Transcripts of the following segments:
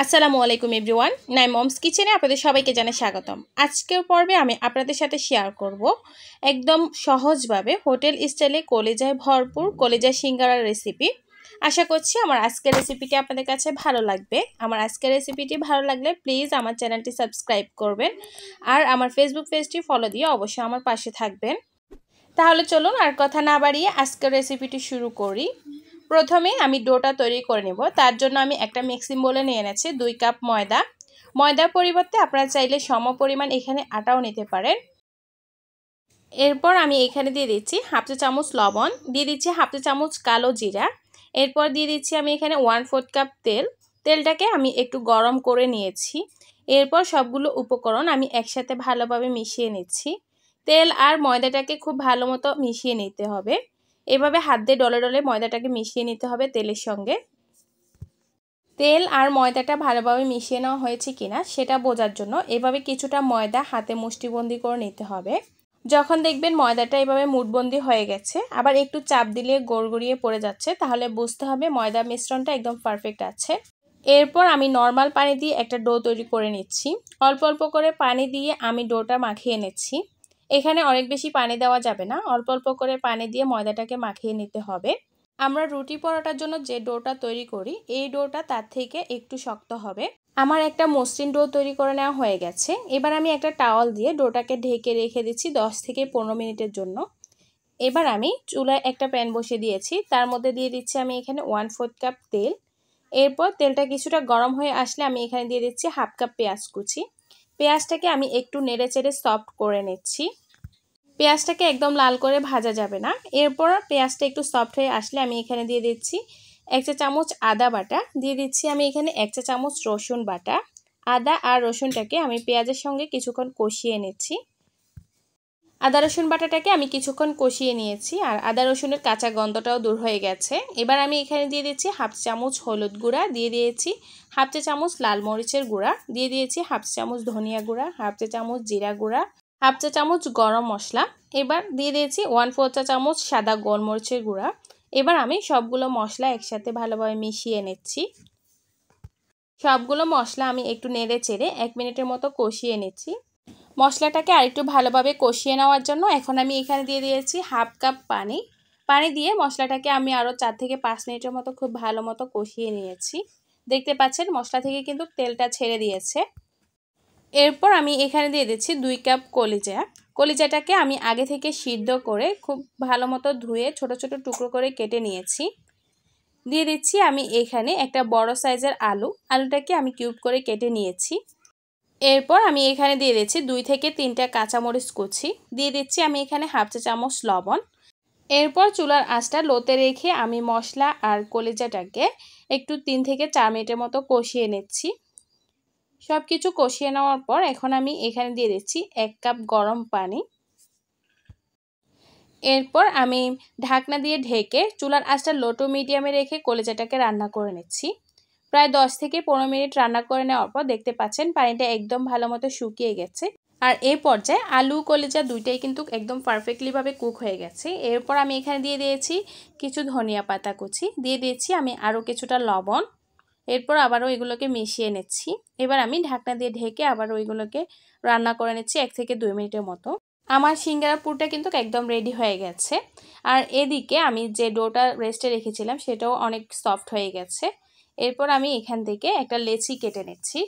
আসসালামু আলাইকুম এভরিওয়ান, নাই মমস কিচেনে আপনাদের সবাইকে জানাই স্বাগতম। আজকের পর্বে আমি আপনাদের সাথে শেয়ার করব একদম সহজভাবে হোটেল স্টাইলে কলিজায় ভরপুর কলিজা সিঙ্গারার রেসিপি। আশা করছি আমার আজকের রেসিপিটি আপনাদের কাছে ভালো লাগবে। আমার আজকের রেসিপিটি ভালো লাগলে প্লিজ আমার চ্যানেলটি সাবস্ক্রাইব করবেন আর আমার ফেসবুক পেজটি ফলো দিয়ে অবশ্যই আমার পাশে থাকবেন। তাহলে চলুন আর কথা না বাড়িয়ে আজকের রেসিপিটি শুরু করি। প্রথমে আমি ডোটা তৈরি করে নেব। তার জন্য আমি একটা মিক্সিং বোলে নিয়ে নিয়েছি 2 কাপ ময়দা। ময়দার পরিবর্তে আপনারা চাইলে সমপরিমাণ এখানে আটাও নিতে পারেন। এরপর আমি এখানে দিয়ে দিচ্ছি হাফ চা চামচ লবণ, দিয়ে দিচ্ছি হাফ চা চামচ কালো জিরা। এরপর দিয়ে দিচ্ছি আমি এখানে 1/4 কাপ তেল। তেলটাকে আমি একটু গরম করে নিয়েছি। এরপর সবগুলো উপকরণ আমি একসাথে ভালোভাবে মিশিয়ে নিচ্ছি। তেল আর ময়দাটাকে খুব ভালো মতো মিশিয়ে নিতে হবে। এভাবে হাত দিয়ে ডলে ডলে ময়দাটাকে মিশিয়ে নিতে হবে তেলের সঙ্গে। তেল আর ময়দাটা ভালোভাবে মিশিয়ে নেওয়া হয়েছে কিনা সেটা বোঝার জন্য এভাবে কিছুটা ময়দা হাতে মুষ্টিবন্দি করে নিতে হবে। যখন দেখবেন ময়দাটা এভাবে মুঠবন্দি হয়ে গেছে, আবার একটু চাপ দিলে গড়গড়িয়ে পড়ে যাচ্ছে, তাহলে বুঝতে হবে ময়দা মিশ্রণটা একদম পারফেক্ট আছে। এরপর আমি নর্মাল পানি দিয়ে একটা ডো তৈরি করে নিচ্ছি। অল্প অল্প করে পানি দিয়ে আমি ডোটা মাখিয়ে নিচ্ছি। এখানে অনেক বেশি পানি দেওয়া যাবে না, অল্প অল্প করে পানি দিয়ে ময়দাটাকে মাখিয়ে নিতে হবে। আমরা রুটি পরোটার জন্য যে ডোটা তৈরি করি এই ডোটা তার থেকে একটু শক্ত হবে। আমার একটা মসৃণ ডো তৈরি করে নেওয়া হয়ে গেছে। এবার আমি একটা টাওয়াল দিয়ে ডোটাকে ঢেকে রেখে দিচ্ছি 10 থেকে 15 মিনিটের জন্য। এবার আমি চুলায় একটা প্যান বসিয়ে দিয়েছি, তার মধ্যে দিয়ে দিচ্ছি আমি এখানে 1/4 কাপ তেল। এরপর তেলটা কিছুটা গরম হয়ে আসলে আমি এখানে দিয়ে দিচ্ছি হাফ কাপ পেঁয়াজ কুচি। পেঁয়াজটাকে আমি একটু নেড়ে চেড়ে সফট করে নিচ্ছি। পেঁয়াজটাকে একদম লাল করে ভাজা যাবে না। এরপর পেঁয়াজটা একটু সফট হয়ে আসলে আমি এখানে দিয়ে দিচ্ছি 1 চা চামচ আদা বাটা, দিয়ে দিচ্ছি আমি এখানে 1 চা চামচ রসুন বাটা। আদা আর রসুনটাকে আমি পেঁয়াজের সঙ্গে কিছুক্ষণ কষিয়ে নিচ্ছি। আদা রসুন বাটাটাকে আমি কিছুক্ষণ কষিয়ে নিয়েছি আর আদা রসুনের কাঁচা গন্ধটাও দূর হয়ে গেছে। এবার আমি এখানে দিয়ে দিচ্ছি হাফ চামচ হলুদ গুঁড়া, দিয়ে দিয়েছি হাফ চা চামচ লাল মরিচের গুঁড়া, দিয়ে দিয়েছি হাফ চামচ ধনিয়া গুঁড়া, হাফ চা চামচ জিরা গুঁড়া, হাফ চা চামচ গরম মশলা। এবার দিয়ে দিয়েছি 1/4 চা চামচ সাদা গোলমরিচের গুঁড়া। এবার আমি সবগুলো মশলা একসাথে ভালোভাবে মিশিয়ে নিচ্ছি। সবগুলো মশলা আমি একটু নেড়ে চেড়ে 1 মিনিটের মতো কষিয়ে নিচ্ছি। মশলাটাকে আরেকটু ভালোভাবে কষিয়ে নেওয়ার জন্য এখন আমি এখানে দিয়ে দিয়েছি হাফ কাপ পানি। পানি দিয়ে মশলাটাকে আমি আরও 4 থেকে 5 মিনিটের মতো খুব ভালো মতো কষিয়ে নিয়েছি। দেখতে পাচ্ছেন মশলা থেকে কিন্তু তেলটা ছেড়ে দিয়েছে। এরপর আমি এখানে দিয়ে দিচ্ছি 2 কাপ কলিজা। কলিজাটাকে আমি আগে থেকে সিদ্ধ করে খুব ভালো মতো ধুয়ে ছোট ছোট টুকরো করে কেটে নিয়েছি। দিয়ে দিচ্ছি আমি এখানে একটা বড় সাইজের আলুটাকে আমি কিউব করে কেটে নিয়েছি। এরপর আমি এখানে দিয়ে দিচ্ছি 2 থেকে 3টা কাঁচামরিচ কুচি, দিয়ে দিচ্ছি আমি এখানে হাফ চা চামচ লবণ। এরপর চুলার আঁচটা লোতে রেখে আমি মশলা আর কলিজাটাকে একটু 3 থেকে 4 মিনিটের মতো কষিয়ে নিচ্ছি। সব কিছু কষিয়ে নেওয়ার পর এখন আমি এখানে দিয়ে দিচ্ছি 1 কাপ গরম পানি। এরপর আমি ঢাকনা দিয়ে ঢেকে চুলার আঁচটা লো টু মিডিয়ামে রেখে কলিজাটাকে রান্না করে নিচ্ছি। প্রায় 10 থেকে 15 মিনিট রান্না করে নেওয়ার পর দেখতে পাচ্ছেন পানিটা একদম ভালো মতো শুকিয়ে গেছে। আর এই পর্যায়ে আলু কলিজা দুইটাই কিন্তু একদম পারফেক্টলিভাবে কুক হয়ে গেছে। এরপর আমি এখানে দিয়ে দিয়েছি কিছু ধনিয়া পাতা কুচি, দিয়ে দিয়েছি আমি আরও কিছুটা লবণ। এরপর আবারও এগুলোকে মিশিয়ে নিচ্ছি। এবার আমি ঢাকনা দিয়ে ঢেকে আবারও এগুলোকে রান্না করে নিচ্ছি 1 থেকে 2 মিনিটের মতো। আমার সিঙ্গারা পুরটা কিন্তু একদম রেডি হয়ে গেছে। আর এদিকে আমি যে ডোটা রেস্টে রেখেছিলাম সেটাও অনেক সফট হয়ে গেছে। এরপর আমি এখান থেকে একটা লেচি কেটে নিচ্ছি।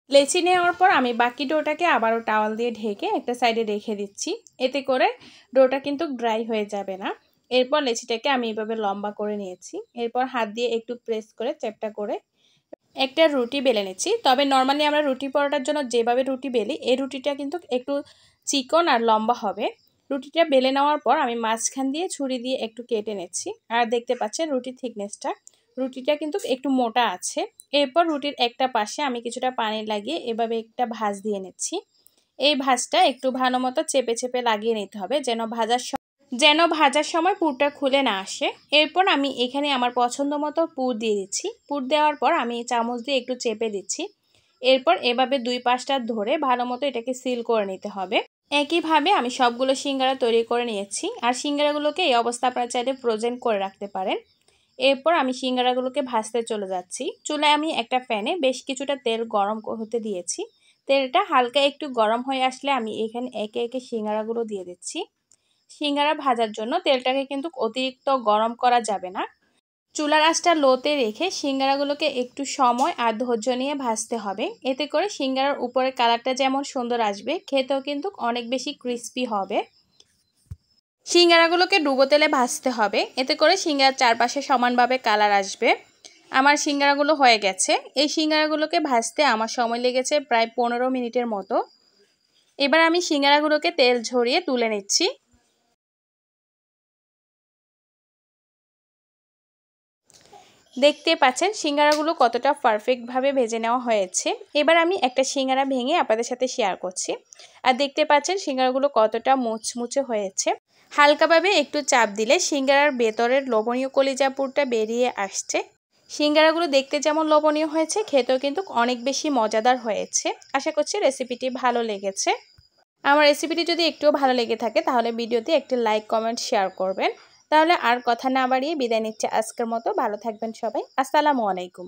লেচি নেওয়ার পর আমি বাকি ডোটাকে আবারও টাওয়াল দিয়ে ঢেকে একটা সাইডে রেখে দিচ্ছি। এতে করে ডোটা কিন্তু ড্রাই হয়ে যাবে না। এরপর লেচিটাকে আমি এভাবে লম্বা করে নিয়েছি। এরপর হাত দিয়ে একটু প্রেস করে চ্যাপটা করে একটা রুটি বেলে নিচ্ছি। তবে নর্মালি আমরা রুটি পরোটার জন্য যেভাবে রুটি বেলি এই রুটিটা কিন্তু একটু চিকন আর লম্বা হবে। রুটিটা বেলে নেওয়ার পর আমি মাঝখান দিয়ে ছুরি দিয়ে একটু কেটে নিচ্ছি। আর দেখতে পাচ্ছেন রুটির থিকনেসটা, রুটিটা কিন্তু একটু মোটা আছে। এরপর রুটির একটা পাশে আমি কিছুটা পানি লাগিয়ে এভাবে একটা ভাঁজ দিয়ে নিচ্ছি। এই ভাঁজটা একটু ভালো মতো চেপে চেপে লাগিয়ে নিতে হবে যেন ভাজার সময় পুরটা খুলে না আসে। এরপর আমি এখানে আমার পছন্দ মতো পুর দিয়ে দিচ্ছি। পুর দেওয়ার পর আমি চামচ দিয়ে একটু চেপে দিচ্ছি। এরপর এভাবে 2 পাশটা ধরে ভালো মতো এটাকে সিল করে নিতে হবে। একইভাবে আমি সবগুলো সিঙ্গারা তৈরি করে নিয়েছি। আর সিঙ্গারাগুলোকে এই অবস্থা আপনারা চাইলে ফ্রোজেন করে রাখতে পারেন। এরপর আমি সিঙ্গারাগুলোকে ভাজতে চলে যাচ্ছি। চুলায় আমি একটা প্যানে বেশ কিছুটা তেল গরম হতে দিয়েছি। তেলটা হালকা একটু গরম হয়ে আসলে আমি এখানে একে একে সিঙ্গারাগুলো দিয়ে দিচ্ছি। সিঙ্গারা ভাজার জন্য তেলটাকে কিন্তু অতিরিক্ত গরম করা যাবে না। চুলার আঁচটা লোতে রেখে সিঙ্গারাগুলোকে একটু সময় আর ধৈর্য নিয়ে ভাজতে হবে। এতে করে সিঙ্গারার উপরে কালারটা যেমন সুন্দর আসবে, খেতেও কিন্তু অনেক বেশি ক্রিস্পি হবে। সিঙ্গারাগুলোকে ডুবো তেলে ভাজতে হবে, এতে করে সিঙ্গারার চারপাশে সমানভাবে কালার আসবে। আমার সিঙ্গারাগুলো হয়ে গেছে। এই সিঙ্গারাগুলোকে ভাজতে আমার সময় লেগেছে প্রায় 15 মিনিটের মতো। এবার আমি সিঙ্গারাগুলোকে তেল ঝরিয়ে তুলে নিচ্ছি। দেখতে পাচ্ছেন সিঙ্গারাগুলো কতটা পারফেক্টভাবে ভেজে নেওয়া হয়েছে। এবার আমি একটা সিঙ্গারা ভেঙে আপনাদের সাথে শেয়ার করছি। আর দেখতে পাচ্ছেন সিঙ্গারাগুলো কতটা মুচমুচে হয়েছে। হালকাভাবে একটু চাপ দিলে সিঙ্গারার ভেতরের লোভনীয় কলিজা পুরটা বেরিয়ে আসছে। সিঙ্গারাগুলো দেখতে যেমন লোভনীয় হয়েছে, খেতেও কিন্তু অনেক বেশি মজাদার হয়েছে। আশা করছি রেসিপিটি ভালো লেগেছে। আমার রেসিপিটি যদি একটুও ভালো লেগে থাকে তাহলে ভিডিওতে একটি লাইক, কমেন্ট, শেয়ার করবেন। তাহলে আর কথা না বাড়িয়ে বিদায় নিচ্ছি আজকের মতো। ভালো থাকবেন সবাই। আসসালামু আলাইকুম।